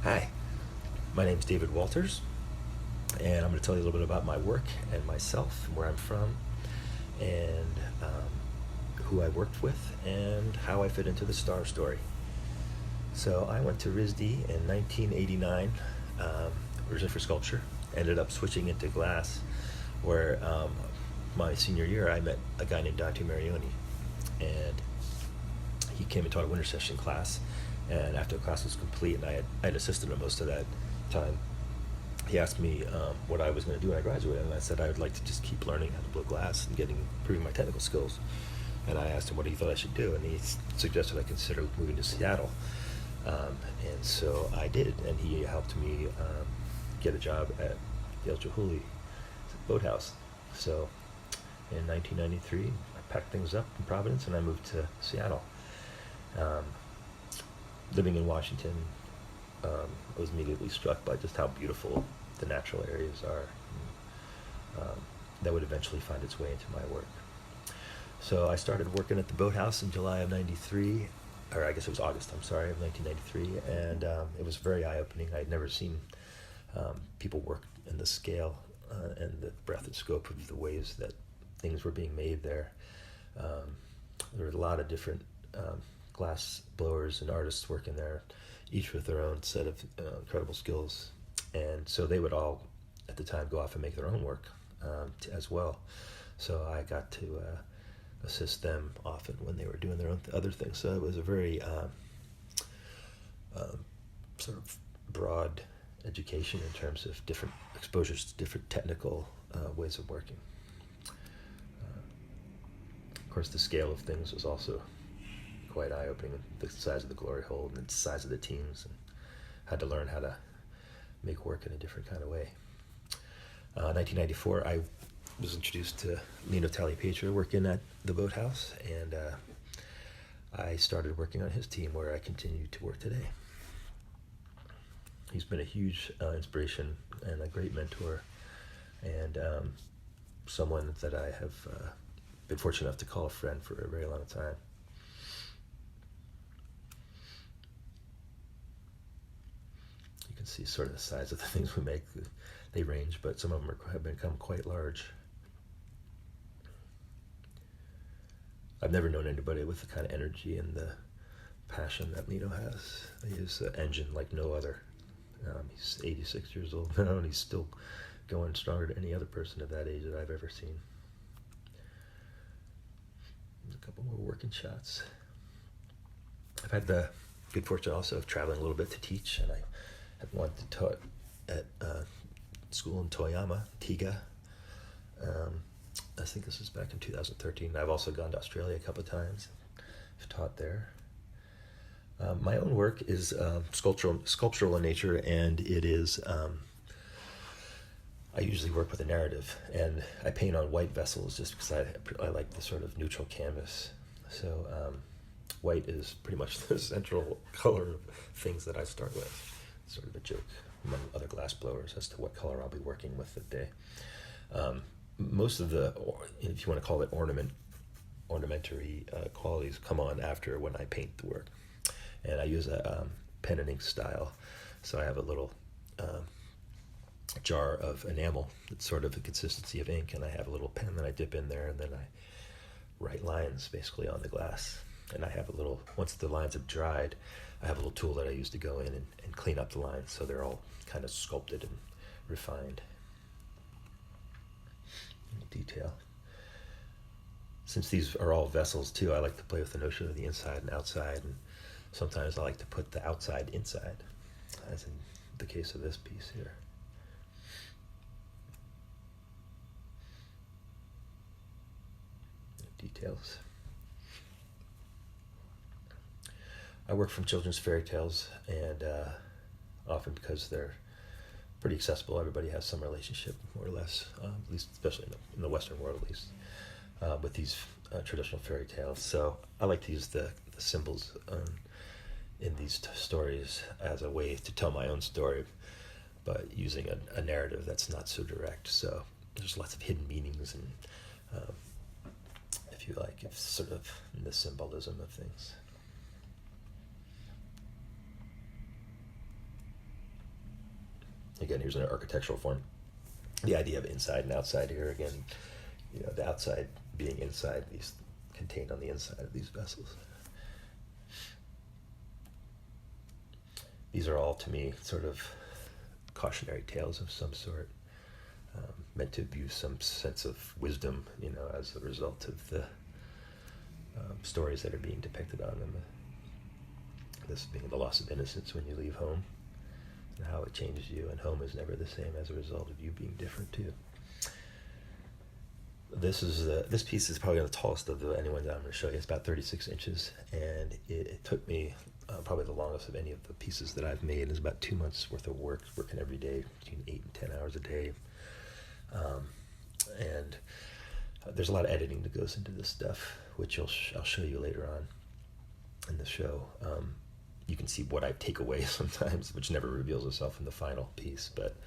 Hi, my name is David Walters, and I'm going to tell you a little bit about my work and myself, and where I'm from, and who I worked with, and how I fit into the star story. So I went to RISD in 1989, originally for sculpture. Ended up switching into glass, where my senior year I met a guy named Dante Marioni, and he came and taught a winter session class. And after the class was complete, and I had assisted him most of that time, he asked me what I was going to do when I graduated, and I said I would like to just keep learning how to blow glass and improving my technical skills. And I asked him what he thought I should do, and he suggested I consider moving to Seattle. And so I did, and he helped me get a job at Dale Chihuly Boathouse. So in 1993, I packed things up in Providence, and I moved to Seattle. Um, Living in Washington, I was immediately struck by just how beautiful the natural areas are. That would eventually find its way into my work. So I started working at the boathouse in July of 93, or I guess it was August, I'm sorry, of 1993, and it was very eye-opening. I had never seen people work in the scale and the breadth and scope of the ways that things were being made there. There were a lot of different glass blowers and artists working there, each with their own set of incredible skills. And so they would all, at the time, go off and make their own work as well. So I got to assist them often when they were doing their own other things. So it was a very sort of broad education in terms of different exposures to different technical ways of working. Of course, the scale of things was also quite eye-opening. The size of the glory hole and the size of the teams, and had to learn how to make work in a different kind of way. 1994, I was introduced to Lino Tagliapietra working at the boathouse, and I started working on his team, where I continue to work today. He's been a huge inspiration and a great mentor, and someone that I have been fortunate enough to call a friend for a very long time. You can see sort of the size of the things we make. They range, but some of them have become quite large. I've never known anybody with the kind of energy and the passion that Lino has. He is an engine like no other. He's 86 years old now, and he's still going stronger than any other person of that age that I've ever seen. There's a couple more working shots. I've had the good fortune also of traveling a little bit to teach, and I had wanted to taught at school in Toyama, Tiga. I think this was back in 2013. I've also gone to Australia a couple of times. I've taught there. My own work is sculptural in nature, and it is, I usually work with a narrative, and I paint on white vessels just because I like the sort of neutral canvas. So white is pretty much the central color of things that I start with. It's sort of a joke among other glass blowers as to what color I'll be working with that day. Most of the, if you want to call it ornamentary qualities, come on after when I paint the work. And I use a pen and ink style. So I have a little jar of enamel that's sort of the consistency of ink, and I have a little pen that I dip in there, and then I write lines basically on the glass. And I have a little, once the lines have dried, I have a little tool that I use to go in and clean up the lines so they're all kind of sculpted and refined. Detail. Since these are all vessels too, I like to play with the notion of the inside and outside, and sometimes I like to put the outside inside, as in the case of this piece here. Details. I work from children's fairy tales, and often because they're pretty accessible, everybody has some relationship, more or less, at least especially in the Western world, at least, with these traditional fairy tales. So I like to use the symbols in these stories as a way to tell my own story, but using a narrative that's not so direct. So there's lots of hidden meanings, and if you like, it's sort of in the symbolism of things. Again, here's an architectural form. The idea of inside and outside here, again, the outside being inside, these contained on the inside of these vessels. These are all, to me, sort of cautionary tales of some sort, meant to imbue some sense of wisdom, as a result of the stories that are being depicted on them. This being the loss of innocence when you leave home, and how it changes you, and home is never the same as a result of you being different too. This piece is probably the tallest of any one that I'm going to show you. It's about 36 inches, and it took me probably the longest of any of the pieces that I've made. It's about 2 months worth of work, working every day, between 8 and 10 hours a day. And there's a lot of editing that goes into this stuff, which I'll show you later on in the show. You can see what I take away sometimes, which never reveals itself in the final piece, but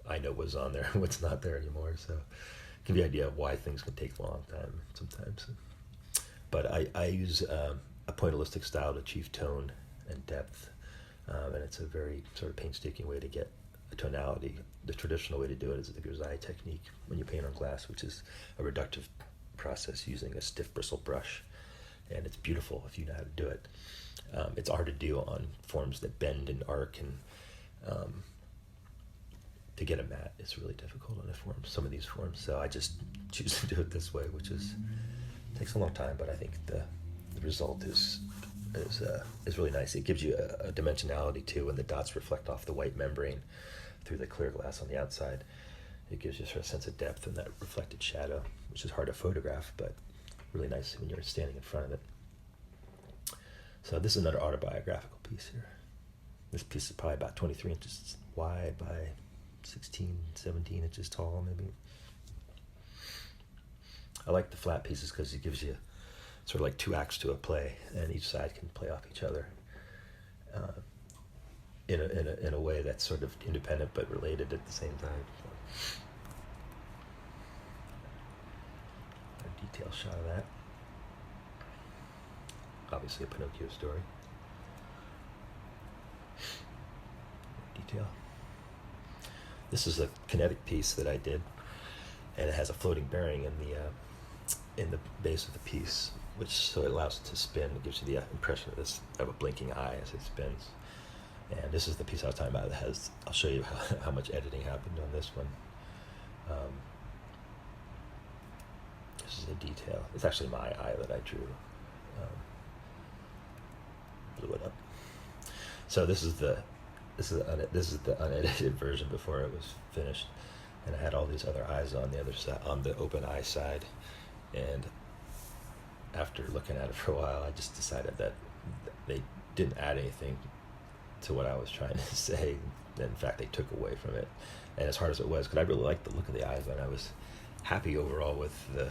I know what's on there and what's not there anymore, so give you an idea of why things can take a long time sometimes. But I use a pointillistic style to achieve tone and depth, and it's a very sort of painstaking way to get a tonality. The traditional way to do it is the grisaille technique when you paint on glass, which is a reductive process using a stiff bristle brush, and it's beautiful if you know how to do it. It's hard to do on forms that bend and arc, and to get a matte, it's really difficult on some of these forms. So I just choose to do it this way, which takes a long time, but I think the result is really nice. It gives you a dimensionality too when the dots reflect off the white membrane through the clear glass on the outside. It gives you sort of a sense of depth and that reflected shadow, which is hard to photograph, but really nice when you're standing in front of it. So this is another autobiographical piece here. This piece is probably about 23 inches wide by 16, 17 inches tall, maybe. I like the flat pieces because it gives you sort of like two acts to a play, and each side can play off each other in a way that's sort of independent but related at the same time. So, a detailed shot of that. Obviously a Pinocchio story. Detail. This is a kinetic piece that I did, and it has a floating bearing in the base of the piece, so it allows it to spin. It gives you the impression of a blinking eye as it spins. And this is the piece I was talking about that has, I'll show you how much editing happened on this one. This is a detail. It's actually my eye that I drew. Blew it up. So this is the unedited version before it was finished, and I had all these other eyes on the other side, on the open eye side. And after looking at it for a while, I just decided that they didn't add anything to what I was trying to say. In fact, they took away from it. And as hard as it was, because I really liked the look of the eyes, and I was happy overall with the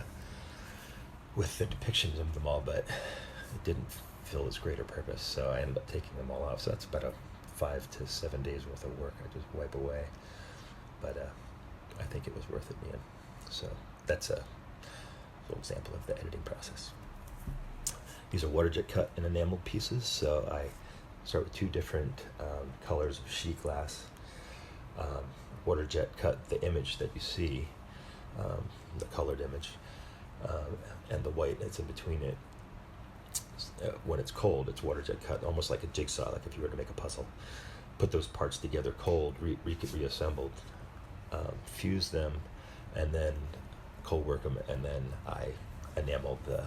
depictions of them all, but it didn't fill its greater purpose. So I ended up taking them all off. So that's about 5 to 7 days worth of work I just wipe away. But I think it was worth it in the end. So that's a little example of the editing process. These are water jet cut and enameled pieces, so I start with two different colors of sheet glass. Water jet cut the image that you see, the colored image, and the white that's in between it. When it's cold, it's water jet cut, almost like a jigsaw, like if you were to make a puzzle. Put those parts together cold, reassembled, fuse them, and then cold work them, and then I enameled the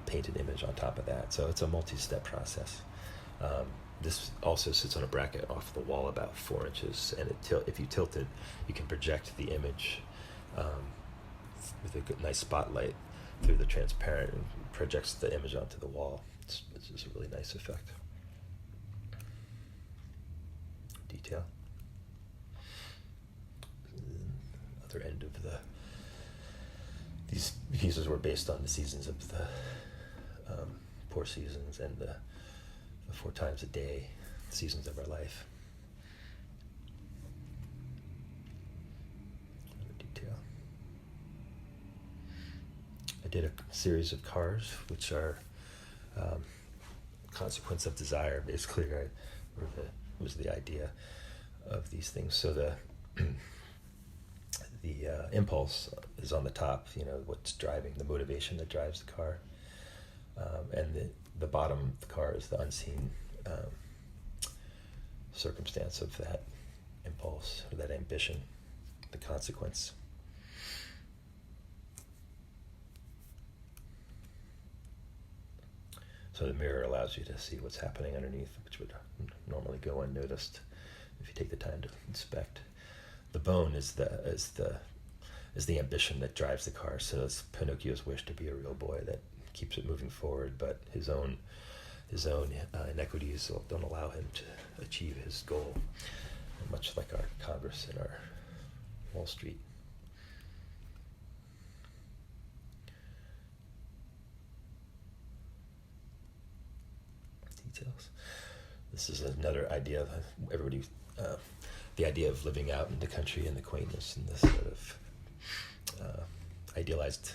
painted image on top of that. So it's a multi-step process. This also sits on a bracket off the wall about 4 inches, and if you tilt it, you can project the image with a good, nice spotlight through the transparent, and projects the image onto the wall. It's just a really nice effect. Detail. Other end of these pieces were based on the seasons of the 4 seasons and the 4 times a day seasons of our life. Detail. I did a series of cars, which are consequence of desire, basically, right? Was the idea. these things. So the impulse is on the top, what's driving, the motivation that drives the car. And the bottom of the car is the unseen circumstance of that impulse or that ambition, the consequence. So the mirror allows you to see what's happening underneath, which would normally go unnoticed if you take the time to inspect. The bone is the ambition that drives the car. So it's Pinocchio's wish to be a real boy that keeps it moving forward, but his own inequities don't allow him to achieve his goal, much like our Congress and our Wall Street. Details. This is another idea that everybody, the idea of living out in the country and the quaintness and this sort of idealized,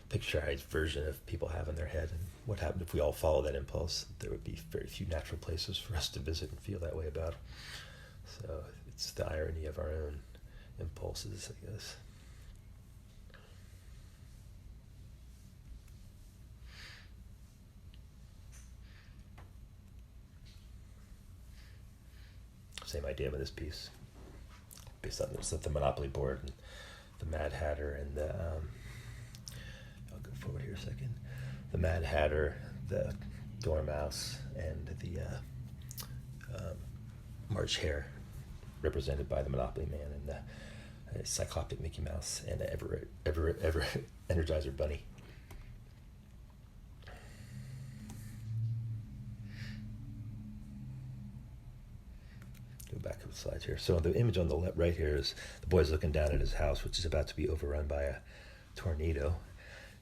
picturized version of people have in their head. And what happened if we all follow that impulse? There would be very few natural places for us to visit and feel that way about. So it's the irony of our own impulses, I guess. Same idea with this piece, based on the Monopoly board and the Mad Hatter and the I'll go forward here a second. The Mad Hatter, the Dormouse, and the March Hare, represented by the Monopoly Man, and the Cyclopic Mickey Mouse, and the ever Energizer Bunny. Go back to the slides here. So the image on the left, right here is the boy's looking down at his house, which is about to be overrun by a tornado.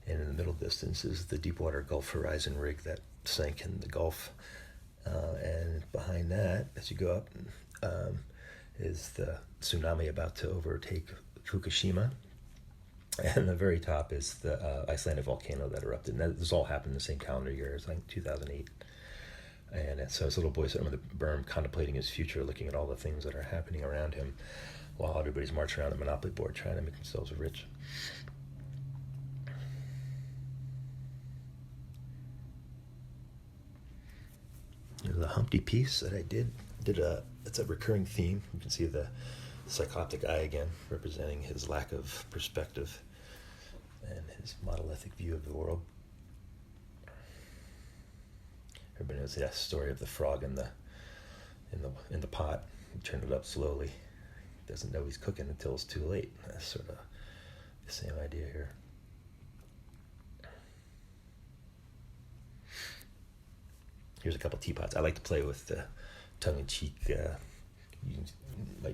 And in the middle distance is the Deepwater Gulf Horizon rig that sank in the Gulf. And behind that, as you go up, is the tsunami about to overtake Fukushima. And the very top is the Icelandic volcano that erupted. And this all happened in the same calendar year as 2008. And so this little boy sitting on the berm contemplating his future, looking at all the things that are happening around him while everybody's marching around the Monopoly board trying to make themselves rich. The Humpty piece that I did it's a recurring theme. You can see the cyclopic eye again, representing his lack of perspective and his monolithic view of the world. Everybody knows the story of the frog in the pot. He turned it up slowly. He doesn't know he's cooking until it's too late. That's sort of the same idea here. Here's a couple teapots. I like to play with the tongue-in-cheek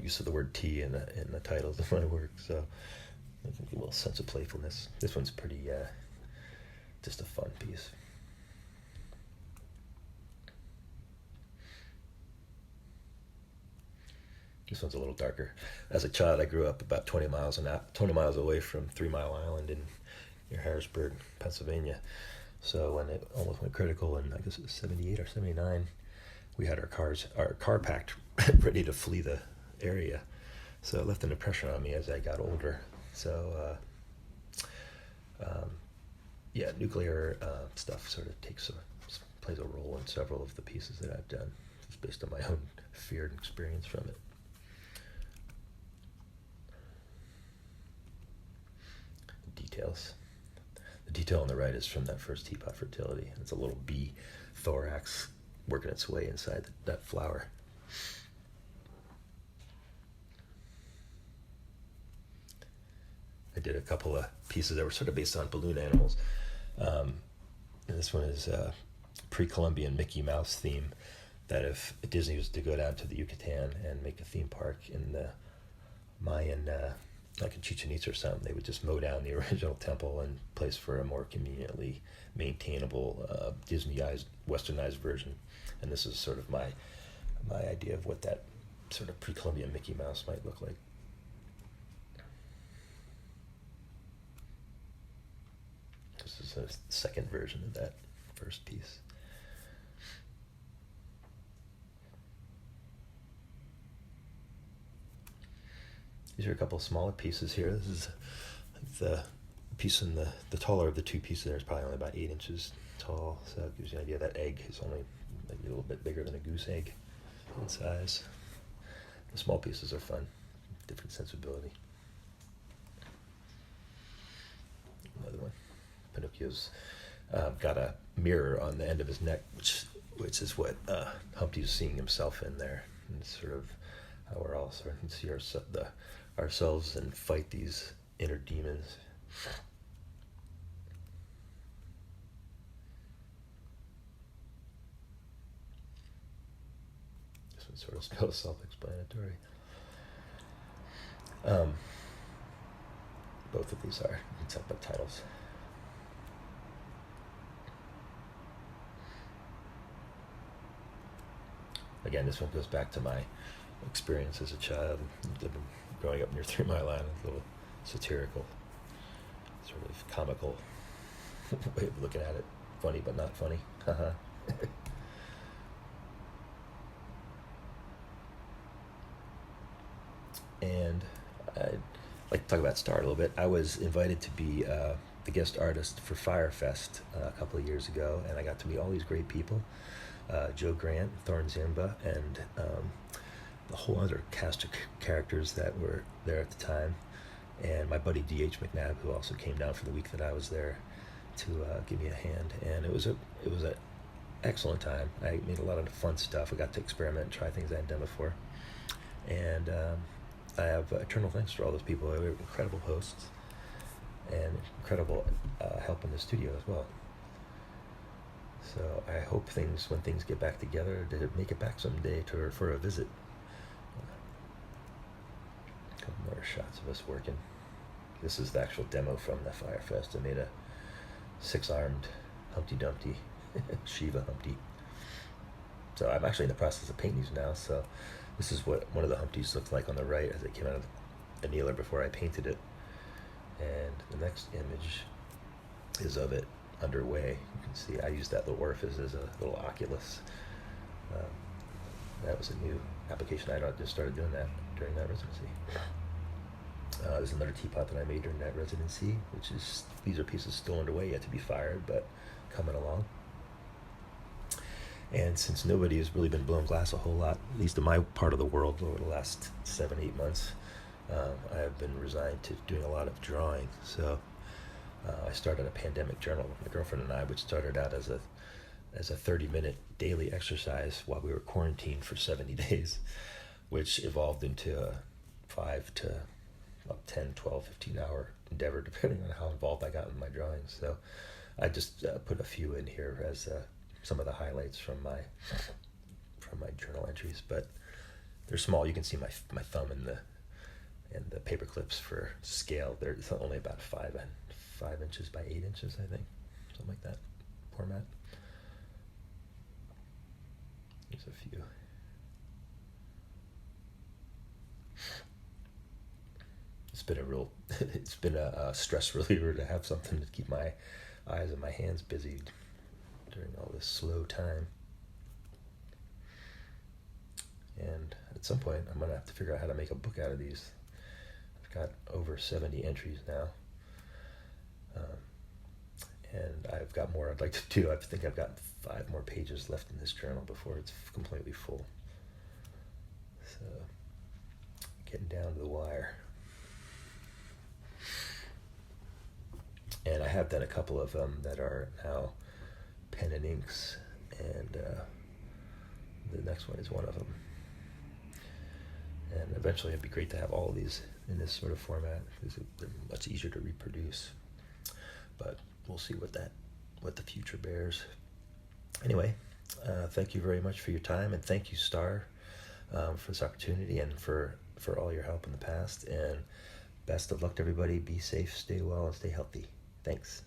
use of the word tea in the titles of my work, so I think a little sense of playfulness. This one's pretty just a fun piece. This one's a little darker. As a child, I grew up about 20 miles away from 3 Mile Island near Harrisburg, Pennsylvania. So when it almost went critical in, I guess it was 78 or 79, we had our car packed, ready to flee the area. So it left an impression on me as I got older. So, nuclear stuff sort of plays a role in several of the pieces that I've done. It's based on my own fear and experience from it. Details. The detail on the right is from that first teapot, Fertility. It's a little bee thorax working its way inside that flower. I did a couple of pieces that were sort of based on balloon animals. And this one is a pre-Columbian Mickey Mouse theme, that if Disney was to go down to the Yucatan and make a theme park in the Mayan, like in Chichen Itza or something, they would just mow down the original temple and place for a more conveniently maintainable Disneyized, westernized version. And this is sort of my idea of what that sort of pre-Columbian Mickey Mouse might look like. This is a second version of that first piece. These are a couple of smaller pieces here. This is the piece in the taller of the two pieces there is probably only about 8 inches tall, so it gives you an idea that egg is only maybe a little bit bigger than a goose egg in size. The small pieces are fun, different sensibility. Another one. Pinocchio's got a mirror on the end of his neck, which is what Humpty's seeing himself in there. And it's sort of how we're all starting to see ourselves and fight these inner demons. This one sort of feels self-explanatory. Both of these are separate titles. Again, this one goes back to my experience as a child, growing up near 3 Mile Island, a little satirical, sort of comical way of looking at it. Funny, but not funny. And I'd like to talk about Star a little bit. I was invited to be the guest artist for Firefest a couple of years ago, and I got to meet all these great people. Joe Grant, Thorn Zimba, and the whole other cast of characters that were there at the time, and my buddy D.H. McNabb, who also came down for the week that I was there to give me a hand. And it was an excellent time. I made a lot of fun stuff. I got to experiment and try things I hadn't done before. And I have eternal thanks for all those people. They were incredible hosts and incredible help in the studio as well. So I hope when things get back together, to make it back someday for a visit. A couple more shots of us working. This is the actual demo from the Firefest. I made a 6-armed Humpty Dumpty, Shiva Humpty. So I'm actually in the process of painting these now. So this is what one of the Humpties looked like on the right as it came out of the annealer before I painted it. And the next image is of it underway. You can see I used that little orifice as a little oculus. That was a new application. I just started doing that during that residency. There's another teapot that I made during that residency, these are pieces still underway, yet to be fired, but coming along. And since nobody has really been blowing glass a whole lot, at least in my part of the world over the last 7-8 months, I have been resigned to doing a lot of drawing. So I started a pandemic journal with my girlfriend and I, which started out as a 30-minute daily exercise while we were quarantined for 70 days, which evolved into a 5 to 10, 12, 15-hour endeavor, depending on how involved I got in my drawings. So I just put a few in here as some of the highlights from my journal entries, but they're small. You can see my thumb in the paper clips for scale. They're only about 5 inches by 8 inches, I think, something like that format. There's a few. It's been a stress reliever to have something to keep my eyes and my hands busy during all this slow time. And at some point, I'm gonna have to figure out how to make a book out of these. I've got over 70 entries now. And I've got more I'd like to do. I think I've got 5 more pages left in this journal before it's completely full. So, getting down to the wire. And I have done a couple of them that are now pen and inks, and the next one is one of them. And eventually it'd be great to have all of these in this sort of format, because they're much easier to reproduce. But we'll see what the future bears. Anyway, thank you very much for your time, and thank you, Star, for this opportunity and for all your help in the past. And best of luck to everybody. Be safe, stay well, and stay healthy. Thanks.